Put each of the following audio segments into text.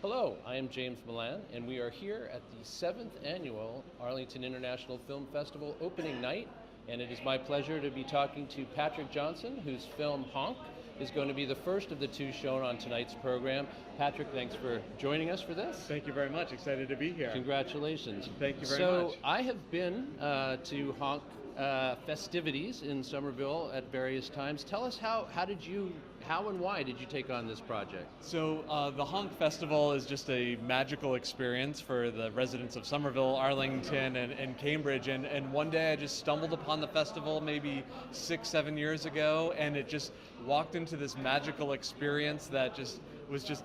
Hello, I am James Milan, and we are here at the 7th Annual Arlington International Film Festival opening night, and it is my pleasure to be talking to Patrick Johnson, whose film Honk is going to be the first of the two shown on tonight's program. Patrick, thanks for joining us for this. Thank you very much. Excited to be here. Congratulations. Thank you very much. So I have been to Honk festivities in Somerville at various times. Tell us how and why did you take on this project? So the Honk Festival is just a magical experience for the residents of Somerville, Arlington, and Cambridge. And one day I just stumbled upon the festival maybe 6-7 years ago, and it just walked into this magical experience that just was just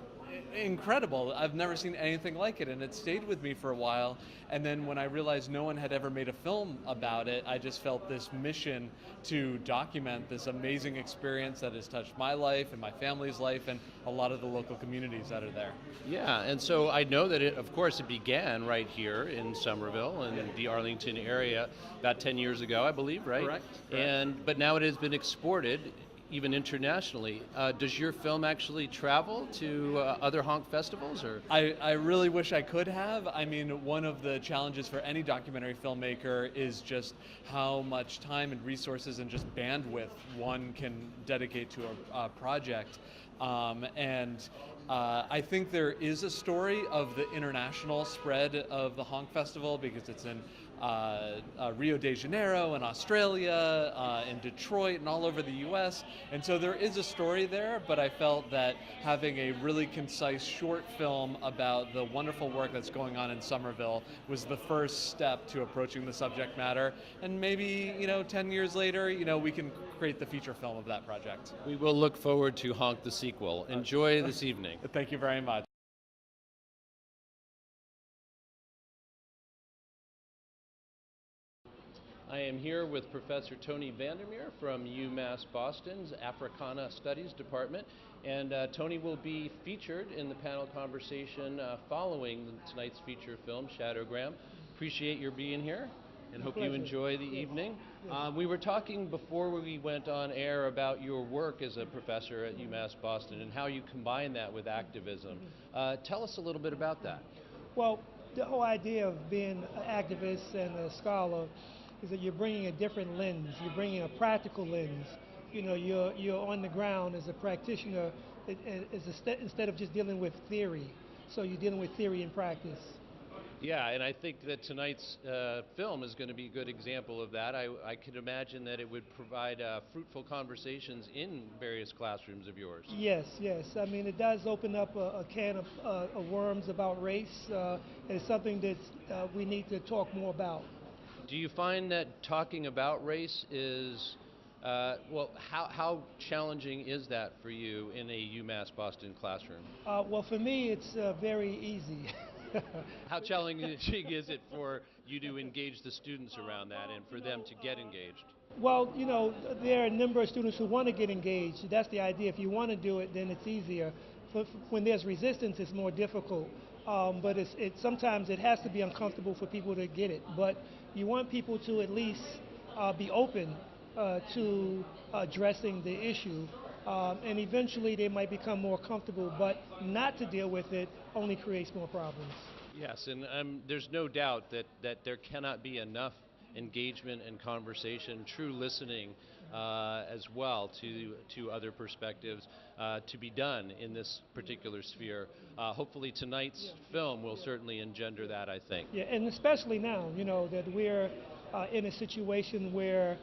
incredible. I've never seen anything like it, and it stayed with me for a while. And then when I realized no one had ever made a film about it, I just felt this mission to document this amazing experience that has touched my life and my family's life and a lot of the local communities that are there. Yeah, and so I know that of course it began right here in Somerville and the Arlington area about 10 years ago, I believe, right? Correct. But now it has been exported even internationally. Does your film actually travel to other Honk festivals? Or I really wish I could have. I mean, one of the challenges for any documentary filmmaker is just how much time and resources and just bandwidth one can dedicate to a project. I think there is a story of the international spread of the Honk Festival because it's in Rio de Janeiro in Australia, in Detroit, and all over the US. And so there is a story there, but I felt that having a really concise short film about the wonderful work that's going on in Somerville was the first step to approaching the subject matter. And maybe, 10 years later, we can create the feature film of that project. we will look forward to Honk the sequel. Enjoy this evening. Thank you very much. I am here with Professor Tony Vandermeer from UMass Boston's Africana Studies Department, and Tony will be featured in the panel conversation following tonight's feature film, Shadowgram. Appreciate your being here and hope you enjoy the evening. We were talking before we went on air about your work as a professor at UMass Boston and how you combine that with activism. Tell us a little bit about that. Well, the whole idea of being an activist and a scholar is that you're bringing a different lens. You're bringing a practical lens. You're on the ground as a practitioner instead of just dealing with theory. So you're dealing with theory and practice. Yeah, and I think that tonight's film is going to be a good example of that. I could imagine that it would provide fruitful conversations in various classrooms of yours. Yes. I mean, it does open up a can of worms about race, and it's something that we need to talk more about. Do you find that talking about race is, how challenging is that for you in a UMass Boston classroom? Well, for me, it's very easy. How challenging is it for you to engage the students around that and for them to get engaged? Well, there are a number of students who want to get engaged. That's the idea. If you want to do it, then it's easier. When there's resistance, it's more difficult. But sometimes it has to be uncomfortable for people to get it. But you want people to at least be open to addressing the issue. And eventually they might become more comfortable, but not to deal with it only creates more problems. Yes, and there's no doubt that there cannot be enough engagement and conversation, true listening as well to other perspectives to be done in this particular sphere. Hopefully tonight's film will certainly engender that, I think. Yeah, and especially now, that we're in a situation where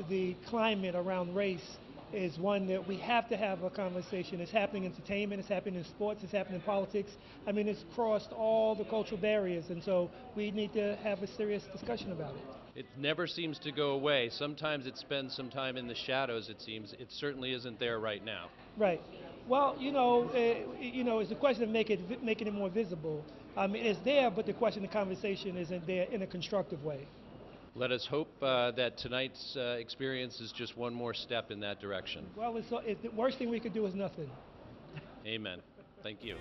the climate around race is one that we have to have a conversation. It's happening in entertainment, it's happening in sports, it's happening in politics. I mean, it's crossed all the cultural barriers, and so we need to have a serious discussion about it. It never seems to go away. Sometimes it spends some time in the shadows, it seems. It certainly isn't there right now. Right. Well, it's a question of making it more visible. I mean, it's there, but the question of conversation isn't there in a constructive way. Let us hope that tonight's experience is just one more step in that direction. Well, the worst thing we could do is nothing. Amen. Thank you.